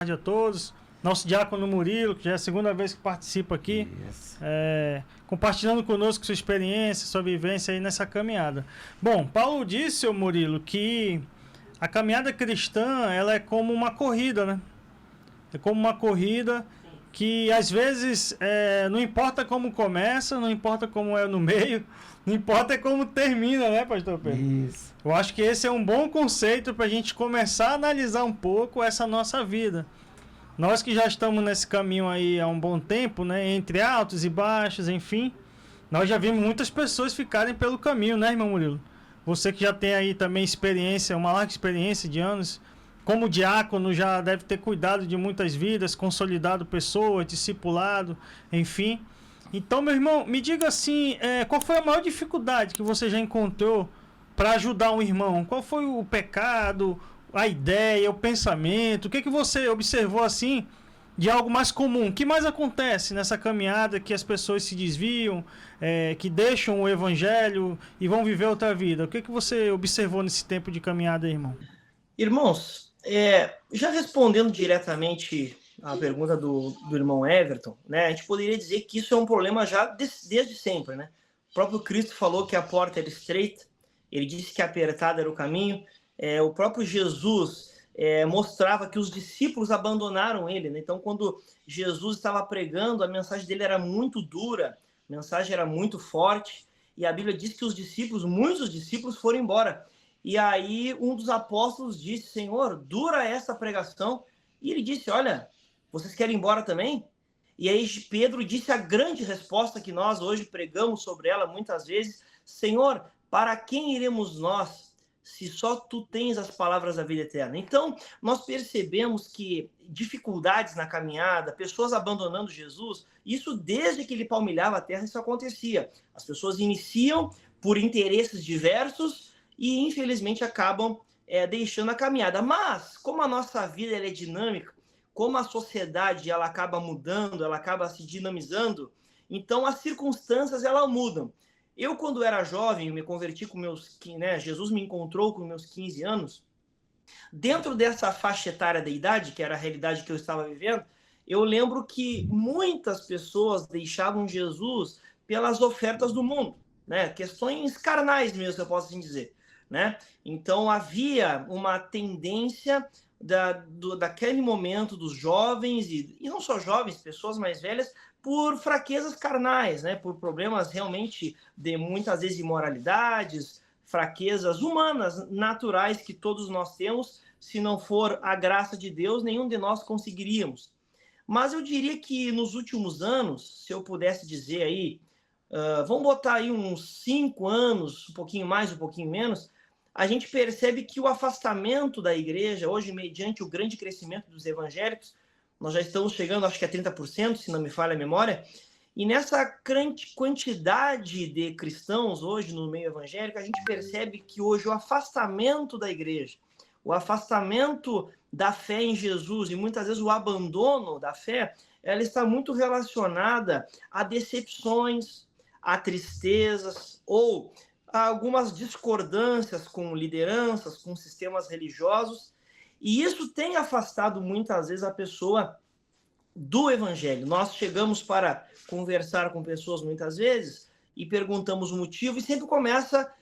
tarde a todos. Nosso diácono Murilo, que já é a segunda vez que participa aqui, compartilhando conosco sua experiência, sua vivência aí nessa caminhada. Bom, Paulo disse, seu Murilo, que a caminhada cristã, ela é como uma corrida, né? É como uma corrida que, às vezes, não importa como começa, não importa como é no meio, não importa como termina, né, pastor Pedro? Isso. Eu acho que esse é um bom conceito para a gente começar a analisar um pouco essa nossa vida. Nós que já estamos nesse caminho aí há um bom tempo, né, entre altos e baixos, enfim, nós já vimos muitas pessoas ficarem pelo caminho, né, irmão Murilo? Você que já tem aí também experiência, uma larga experiência de anos, como diácono já deve ter cuidado de muitas vidas, consolidado pessoas, discipulado, enfim. Então, meu irmão, me diga assim, qual foi a maior dificuldade que você já encontrou para ajudar um irmão? Qual foi o pecado, a ideia, o pensamento? O que você observou assim de algo mais comum? O que mais acontece nessa caminhada que as pessoas se desviam, que deixam o evangelho e vão viver outra vida? O que você observou nesse tempo de caminhada, irmão? Irmãos, já respondendo diretamente à pergunta do irmão Everton, né, a gente poderia dizer que isso é um problema já desde sempre, né? O próprio Cristo falou que a porta era estreita, ele disse que apertado era o caminho, o próprio Jesus mostrava que os discípulos abandonaram ele, né? Então, quando Jesus estava pregando, a mensagem dele era muito dura, a mensagem era muito forte, e a Bíblia diz que muitos discípulos foram embora. E aí um dos apóstolos disse, Senhor, dura essa pregação. E ele disse, olha, vocês querem ir embora também? E aí Pedro disse a grande resposta que nós hoje pregamos sobre ela muitas vezes, Senhor, para quem iremos nós, se só tu tens as palavras da vida eterna? Então, nós percebemos que dificuldades na caminhada, pessoas abandonando Jesus, isso desde que ele palmilhava a terra, isso acontecia. As pessoas iniciam por interesses diversos, e infelizmente acabam deixando a caminhada. Mas, como a nossa vida ela é dinâmica, como a sociedade ela acaba mudando, ela acaba se dinamizando, então as circunstâncias ela mudam. Eu, quando era jovem, me converti com Jesus me encontrou com meus 15 anos, dentro dessa faixa etária da idade, que era a realidade que eu estava vivendo, eu lembro que muitas pessoas deixavam Jesus pelas ofertas do mundo, né? Questões carnais mesmo, se eu posso assim dizer. Né? Então havia uma tendência daquele momento dos jovens, e não só jovens, pessoas mais velhas, por fraquezas carnais, né? Por problemas realmente de muitas vezes imoralidades, fraquezas humanas, naturais que todos nós temos. Se não for a graça de Deus, nenhum de nós conseguiríamos. Mas eu diria que nos últimos anos, se eu pudesse dizer aí, vamos botar aí uns 5 anos, um pouquinho mais, um pouquinho menos, a gente percebe que o afastamento da igreja, hoje, mediante o grande crescimento dos evangélicos, nós já estamos chegando, acho que a 30%, se não me falha a memória, e nessa quantidade de cristãos hoje no meio evangélico, a gente percebe que hoje o afastamento da igreja, o afastamento da fé em Jesus e muitas vezes o abandono da fé, ela está muito relacionada a decepções, a tristezas ou a algumas discordâncias com lideranças, com sistemas religiosos, e isso tem afastado muitas vezes a pessoa do evangelho. Nós chegamos para conversar com pessoas muitas vezes e perguntamos o motivo e sempre começa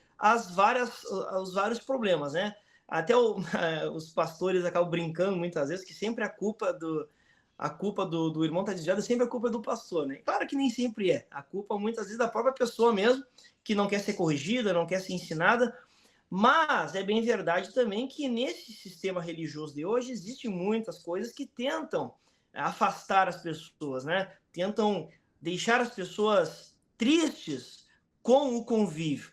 os vários problemas, né? Até os pastores acabam brincando muitas vezes que sempre a culpa do irmão está desviado, sempre a culpa é do pastor, né? Claro que nem sempre é. A culpa muitas vezes da própria pessoa mesmo, que não quer ser corrigida, não quer ser ensinada. Mas é bem verdade também que nesse sistema religioso de hoje existem muitas coisas que tentam afastar as pessoas, né? Tentam deixar as pessoas tristes com o convívio.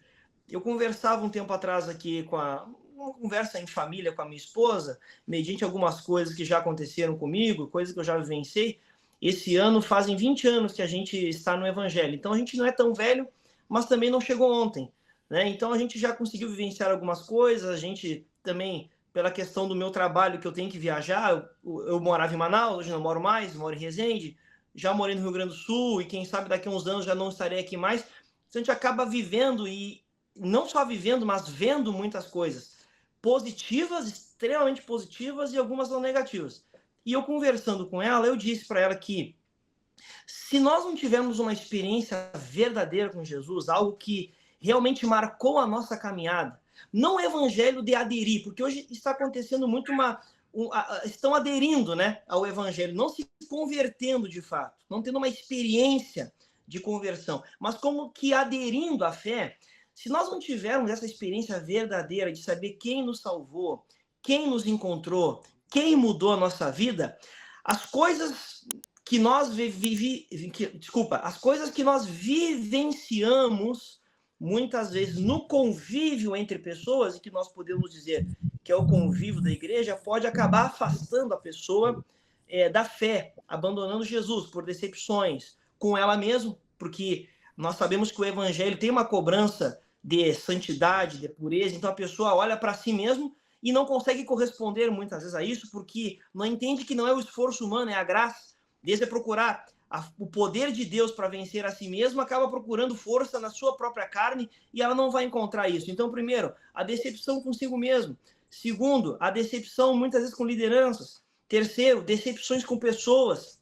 Eu conversava um tempo atrás aqui uma conversa em família com a minha esposa, mediante algumas coisas que já aconteceram comigo, coisas que eu já vivenciei. Esse ano fazem 20 anos que a gente está no Evangelho. Então a gente não é tão velho, mas também não chegou ontem, né? Então a gente já conseguiu vivenciar algumas coisas, a gente também, pela questão do meu trabalho, que eu tenho que viajar, eu morava em Manaus, hoje não moro mais, moro em Resende, já morei no Rio Grande do Sul, e quem sabe daqui a uns anos já não estarei aqui mais. Então a gente acaba vivendo, e não só vivendo, mas vendo muitas coisas positivas, extremamente positivas, e algumas não negativas. E eu conversando com ela, eu disse para ela que se nós não tivermos uma experiência verdadeira com Jesus, algo que realmente marcou a nossa caminhada, não o evangelho de aderir, porque hoje está acontecendo muito estão aderindo, né, ao evangelho, não se convertendo de fato, não tendo uma experiência de conversão, mas como que aderindo à fé. Se nós não tivermos essa experiência verdadeira de saber quem nos salvou, quem nos encontrou, quem mudou a nossa vida, as coisas que nós as coisas que nós vivenciamos muitas vezes no convívio entre pessoas, e que nós podemos dizer que é o convívio da igreja, pode acabar afastando a pessoa da fé, abandonando Jesus por decepções com ela mesma, porque nós sabemos que o evangelho tem uma cobrança de santidade, de pureza, então a pessoa olha para si mesmo e não consegue corresponder muitas vezes a isso, porque não entende que não é o esforço humano, é a graça. Desde procurar o poder de Deus para vencer a si mesmo, acaba procurando força na sua própria carne e ela não vai encontrar isso. Então, primeiro, a decepção consigo mesmo. Segundo, a decepção muitas vezes com lideranças. Terceiro, decepções com pessoas.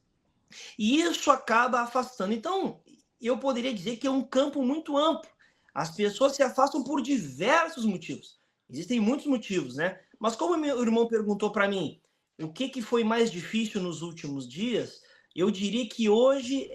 E isso acaba afastando. Então, eu poderia dizer que é um campo muito amplo. As pessoas se afastam por diversos motivos. Existem muitos motivos, né? Mas como meu irmão perguntou para mim o que foi mais difícil nos últimos dias, eu diria que hoje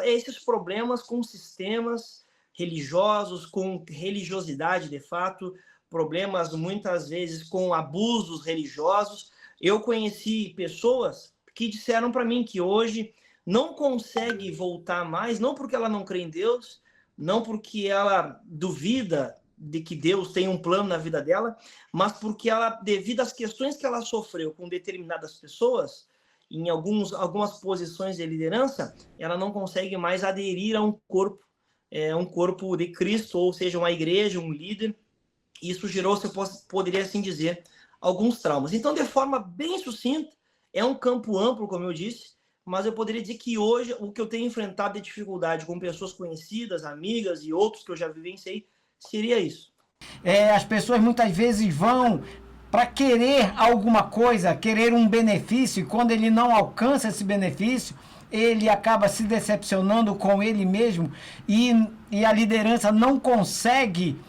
esses problemas com sistemas religiosos, com religiosidade de fato, problemas muitas vezes com abusos religiosos. Eu conheci pessoas que disseram para mim que hoje não consegue voltar mais, não porque ela não crê em Deus, não porque ela duvida de que Deus tem um plano na vida dela, mas porque ela, devido às questões que ela sofreu com determinadas pessoas, em algumas posições de liderança, ela não consegue mais aderir a um corpo de Cristo, ou seja, uma igreja, um líder. Isso gerou, se eu poderia assim dizer, alguns traumas. Então, de forma bem sucinta, é um campo amplo, como eu disse, mas eu poderia dizer que hoje o que eu tenho enfrentado de dificuldade com pessoas conhecidas, amigas e outros que eu já vivenciei, seria isso. As pessoas muitas vezes vão para querer alguma coisa, querer um benefício, e quando ele não alcança esse benefício, ele acaba se decepcionando com ele mesmo, e a liderança não consegue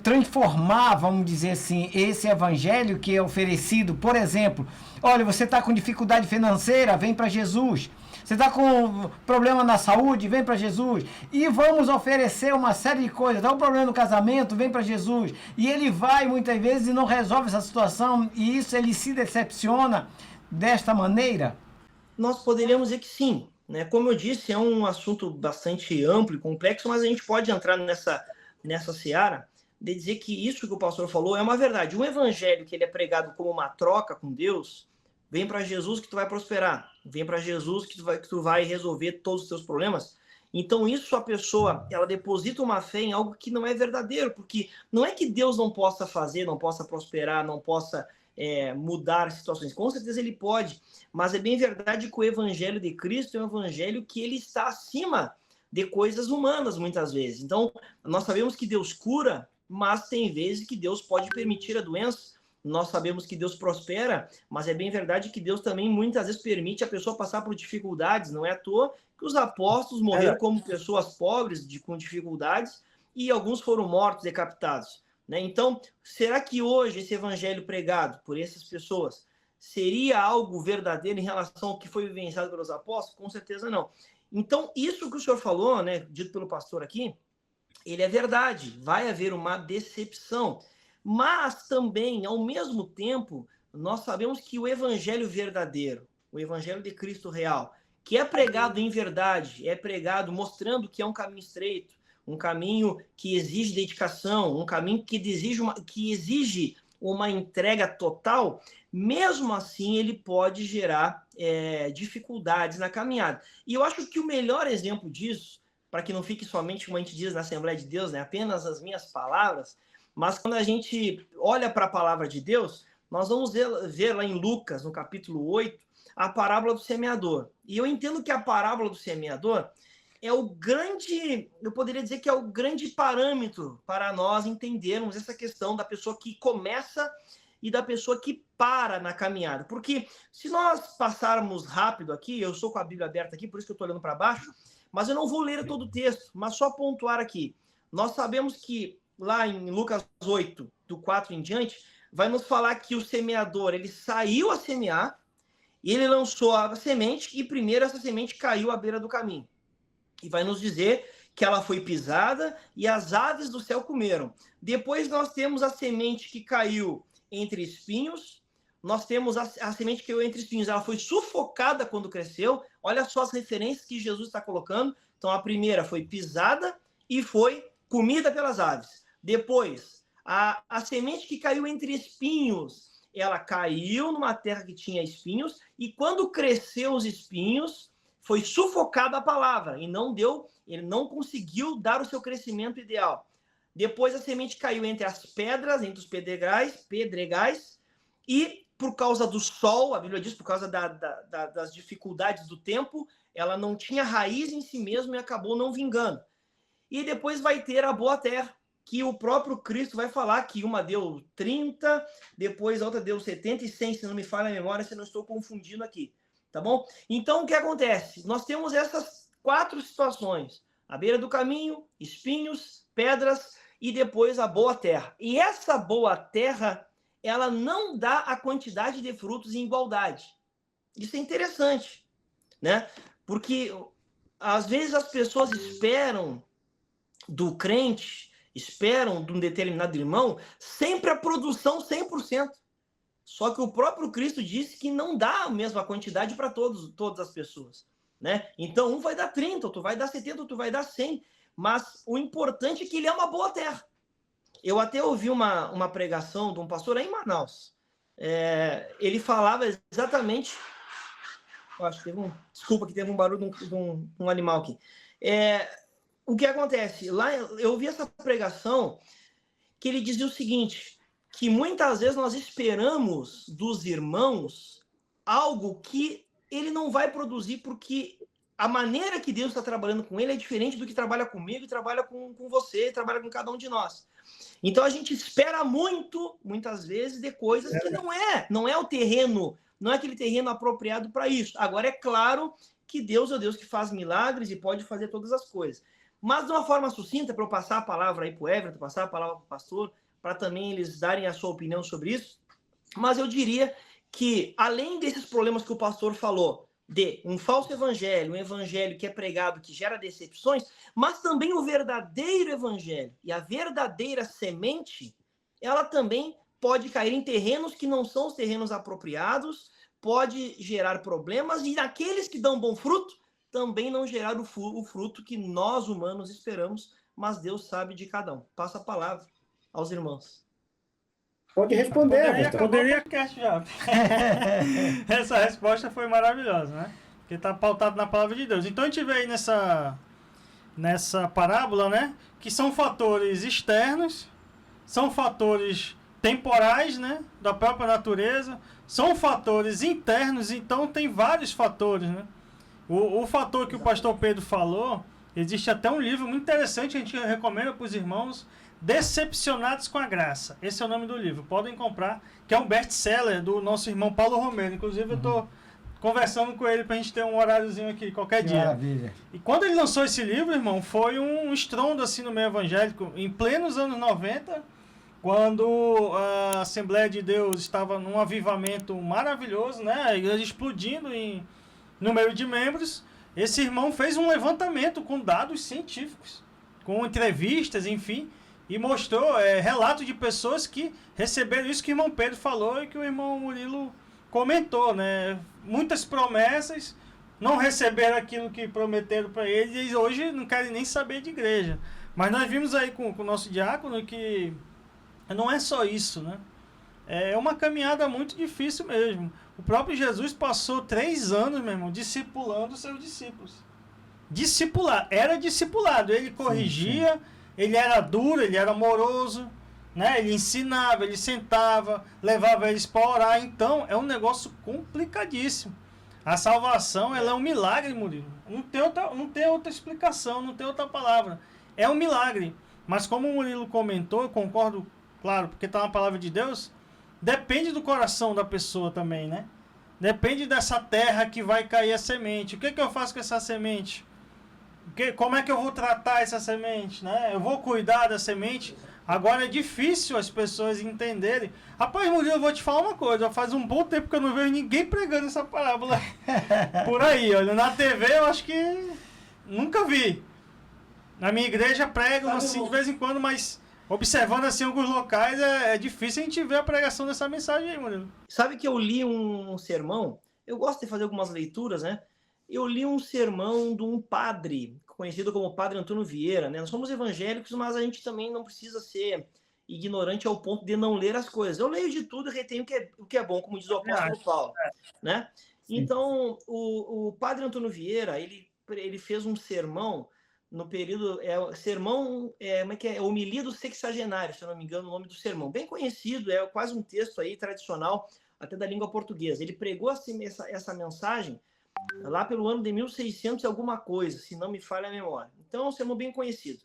transformar, vamos dizer assim, esse evangelho que é oferecido. Por exemplo, olha, você está com dificuldade financeira, vem para Jesus. Você está com problema na saúde, vem para Jesus. E vamos oferecer uma série de coisas. Dá um problema no casamento, vem para Jesus. E ele vai muitas vezes e não resolve essa situação, e isso ele se decepciona desta maneira? Nós poderíamos dizer que sim, né? Como eu disse, é um assunto bastante amplo e complexo, mas a gente pode entrar nessa seara de dizer que isso que o pastor falou é uma verdade. Um evangelho que ele é pregado como uma troca com Deus, vem para Jesus que tu vai prosperar, vem para Jesus que tu vai resolver todos os teus problemas. Então isso, a pessoa, ela deposita uma fé em algo que não é verdadeiro, porque não é que Deus não possa fazer, não possa prosperar, não possa mudar situações. Com certeza ele pode, mas é bem verdade que o evangelho de Cristo é um evangelho que ele está acima de coisas humanas, muitas vezes. Então, nós sabemos que Deus cura, mas tem vezes que Deus pode permitir a doença. Nós sabemos que Deus prospera, mas é bem verdade que Deus também muitas vezes permite a pessoa passar por dificuldades. Não é à toa que os apóstolos morreram como pessoas pobres, com dificuldades, e alguns foram mortos, decapitados, né? Então, será que hoje esse evangelho pregado por essas pessoas seria algo verdadeiro em relação ao que foi vivenciado pelos apóstolos? Com certeza não. Então, isso que o senhor falou, né, dito pelo pastor aqui, ele é verdade. Vai haver uma decepção. Mas também, ao mesmo tempo, nós sabemos que o evangelho verdadeiro, o evangelho de Cristo real, que é pregado em verdade, é pregado mostrando que é um caminho estreito, um caminho que exige dedicação, um caminho que exige uma entrega total, mesmo assim ele pode gerar dificuldades na caminhada. E eu acho que o melhor exemplo disso, para que não fique somente, como a gente diz na Assembleia de Deus, né, apenas as minhas palavras, mas quando a gente olha para a palavra de Deus, nós vamos ver lá em Lucas, no capítulo 8, a parábola do semeador. E eu entendo que a parábola do semeador é o grande, eu poderia dizer que é o grande parâmetro para nós entendermos essa questão da pessoa que começa e da pessoa que para na caminhada. Porque se nós passarmos rápido aqui, eu estou com a Bíblia aberta aqui, por isso que eu estou olhando para baixo, mas eu não vou ler todo o texto, mas só pontuar aqui. Nós sabemos que lá em Lucas 8, do 4 em diante, vai nos falar que o semeador, ele saiu a semear, e ele lançou a semente, e primeiro essa semente caiu à beira do caminho. E vai nos dizer que ela foi pisada e as aves do céu comeram. Depois nós temos a semente que caiu entre espinhos, nós temos a semente que caiu entre espinhos, ela foi sufocada quando cresceu. Olha só as referências que Jesus está colocando. Então a primeira foi pisada e foi comida pelas aves. Depois, a semente que caiu entre espinhos, ela caiu numa terra que tinha espinhos, e quando cresceu os espinhos, foi sufocada a palavra, e ele não conseguiu dar o seu crescimento ideal. Depois a semente caiu entre as pedras, entre os pedregais, e por causa do sol, a Bíblia diz, por causa das dificuldades do tempo, ela não tinha raiz em si mesma e acabou não vingando. E depois vai ter a boa terra, que o próprio Cristo vai falar que uma deu 30, depois a outra deu 70 e 100, se não me falha a memória, se eu não estou confundindo aqui, tá bom? Então, o que acontece? Nós temos essas 4 situações: à beira do caminho, espinhos, pedras e depois a boa terra. E essa boa terra, ela não dá a quantidade de frutos em igualdade. Isso é interessante, né? Porque às vezes as pessoas esperam do crente, esperam de um determinado irmão sempre a produção 100%. Só que o próprio Cristo disse que não dá a mesma quantidade para todas as pessoas, né? Então um vai dar 30, outro vai dar 70, outro vai dar 100, mas o importante é que ele é uma boa terra. Eu até ouvi uma pregação de um pastor aí em Manaus. Ele falava exatamente... Eu acho que desculpa que teve um barulho de um animal aqui. O que acontece? Lá eu ouvi essa pregação que ele dizia o seguinte, que muitas vezes nós esperamos dos irmãos algo que ele não vai produzir, porque a maneira que Deus está trabalhando com ele é diferente do que trabalha comigo, e trabalha com você, e trabalha com cada um de nós. Então a gente espera muitas vezes, de coisas que não é o terreno, não é aquele terreno apropriado para isso. Agora, é claro que Deus é o Deus que faz milagres e pode fazer todas as coisas. Mas de uma forma sucinta, para eu passar a palavra aí para o Everton, passar a palavra para o pastor, para também eles darem a sua opinião sobre isso, mas eu diria que, além desses problemas que o pastor falou, de um falso evangelho, um evangelho que é pregado, que gera decepções, mas também o verdadeiro evangelho e a verdadeira semente, ela também pode cair em terrenos que não são os terrenos apropriados, pode gerar problemas, e naqueles que dão bom fruto, também não gerar o fruto que nós humanos esperamos, mas Deus sabe de cada um. Passa a palavra aos irmãos. Pode responder, Everton. Poderia cast já. Essa resposta foi maravilhosa, né? Porque está pautado na palavra de Deus. Então a gente vê aí nessa parábola, né? Que são fatores externos, são fatores temporais, né? Da própria natureza, são fatores internos, então tem vários fatores, né? O fator que o pastor Pedro falou, existe até um livro muito interessante que a gente recomenda para os irmãos, Decepcionados com a Graça. Esse é o nome do livro, podem comprar, que é um best-seller do nosso irmão Paulo Romero. Inclusive eu estou conversando com ele para a gente ter um horáriozinho aqui qualquer dia. Maravilha. E quando ele lançou esse livro, irmão, foi um estrondo assim no meio evangélico, em plenos anos 90, quando a Assembleia de Deus estava num avivamento maravilhoso, né? A igreja explodindo em número de membros. Esse irmão fez um levantamento com dados científicos, com entrevistas, enfim, e mostrou relatos de pessoas que receberam isso que o irmão Pedro falou e que o irmão Murilo comentou, né? Muitas promessas, não receberam aquilo que prometeram para eles e hoje não querem nem saber de igreja. Mas nós vimos aí com o nosso diácono que não é só isso, né? É uma caminhada muito difícil mesmo. O próprio Jesus passou 3 anos, meu irmão, discipulando seus discípulos. Era discipulado. Ele corrigia, sim. Ele era duro, ele era amoroso, né? Ele ensinava, ele sentava, levava eles para orar. Então, é um negócio complicadíssimo. A salvação, ela é um milagre, Murilo. Não tem outra explicação, não tem outra palavra. É um milagre. Mas como o Murilo comentou, eu concordo, claro, porque está na palavra de Deus, depende do coração da pessoa também, né? Depende dessa terra que vai cair a semente. O que eu faço com essa semente? Como é que eu vou tratar essa semente, né? Eu vou cuidar da semente. Agora é difícil as pessoas entenderem. Rapaz, Murilo, eu vou te falar uma coisa. Faz um bom tempo que eu não vejo ninguém pregando essa parábola por aí. Olha, na TV eu acho que nunca vi. Na minha igreja pregam assim de vez em quando, mas observando assim alguns locais é difícil a gente ver a pregação dessa mensagem aí, Murilo. Sabe que eu li um sermão? Eu gosto de fazer algumas leituras, né? Eu li um sermão de um padre, conhecido como Padre Antônio Vieira, né? Nós somos evangélicos, mas a gente também não precisa ser ignorante ao ponto de não ler as coisas. Eu leio de tudo e retenho o que é bom, como diz o apóstolo Paulo, né? Então, o Padre Antônio Vieira, ele fez um sermão no período, como é que é? Homilia do Sexagenário, se eu não me engano o nome do sermão. Bem conhecido, é quase um texto aí tradicional, até da língua portuguesa. Ele pregou assim, essa mensagem lá pelo ano de 1600 e alguma coisa, se não me falha a memória. Então, é um sermão bem conhecido.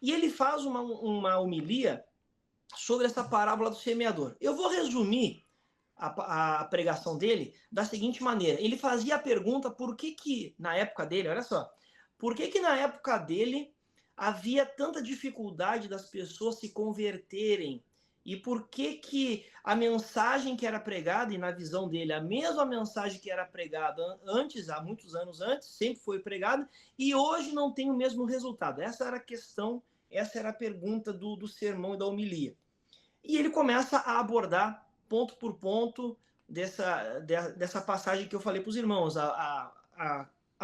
E ele faz uma homilia sobre essa parábola do semeador. Eu vou resumir a pregação dele da seguinte maneira. Ele fazia a pergunta por que na época dele, olha só, por que na época dele havia tanta dificuldade das pessoas se converterem? E por que a mensagem que era pregada, e na visão dele, a mesma mensagem que era pregada antes, há muitos anos antes, sempre foi pregada, e hoje não tem o mesmo resultado? Essa era a questão, essa era a pergunta do sermão e da homilia. E ele começa a abordar, ponto por ponto, dessa passagem que eu falei para os irmãos, a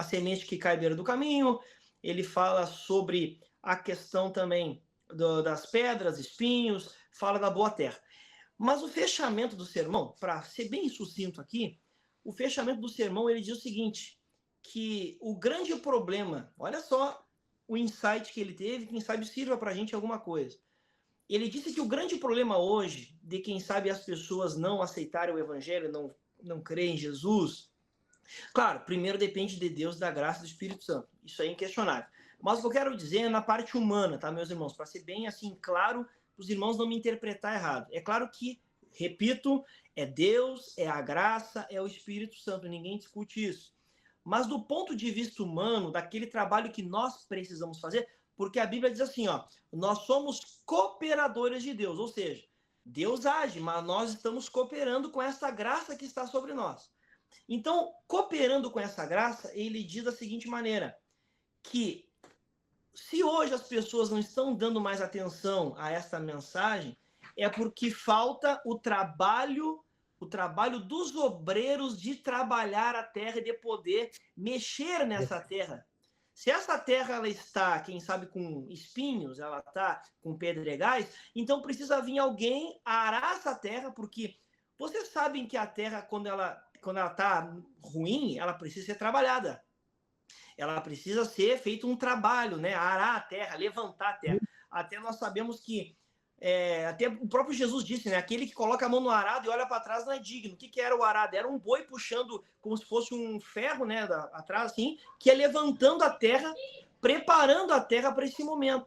semente que cai à beira do caminho. Ele fala sobre a questão também das pedras, espinhos, fala da boa terra. Mas o fechamento do sermão, para ser bem sucinto aqui, o fechamento do sermão, ele diz o seguinte, que o grande problema, olha só o insight que ele teve, quem sabe sirva para a gente alguma coisa. Ele disse que o grande problema hoje, de quem sabe as pessoas não aceitarem o evangelho, não crerem em Jesus, claro, primeiro depende de Deus, da graça do Espírito Santo, isso é inquestionável. Mas o que eu quero dizer é na parte humana, tá, meus irmãos? Para ser bem assim claro, para os irmãos não me interpretar errado. É claro que, repito, é Deus, é a graça, é o Espírito Santo, ninguém discute isso. Mas do ponto de vista humano, daquele trabalho que nós precisamos fazer, porque a Bíblia diz assim, ó, nós somos cooperadores de Deus, ou seja, Deus age, mas nós estamos cooperando com essa graça que está sobre nós. Então, cooperando com essa graça, ele diz da seguinte maneira, que se hoje as pessoas não estão dando mais atenção a essa mensagem, é porque falta o trabalho dos obreiros de trabalhar a terra e de poder mexer nessa terra. Se essa terra ela está, quem sabe, com espinhos, ela está com pedregais, então precisa vir alguém arar essa terra, porque vocês sabem que a terra, quando ela está ruim, ela precisa ser trabalhada. Ela precisa ser feito um trabalho, né? Arar a terra, levantar a terra. Até nós sabemos que, até o próprio Jesus disse, né? Aquele que coloca a mão no arado e olha para trás não é digno. O que era o arado? Era um boi puxando como se fosse um ferro, né? Atrás, assim, que é levantando a terra, preparando a terra para esse momento.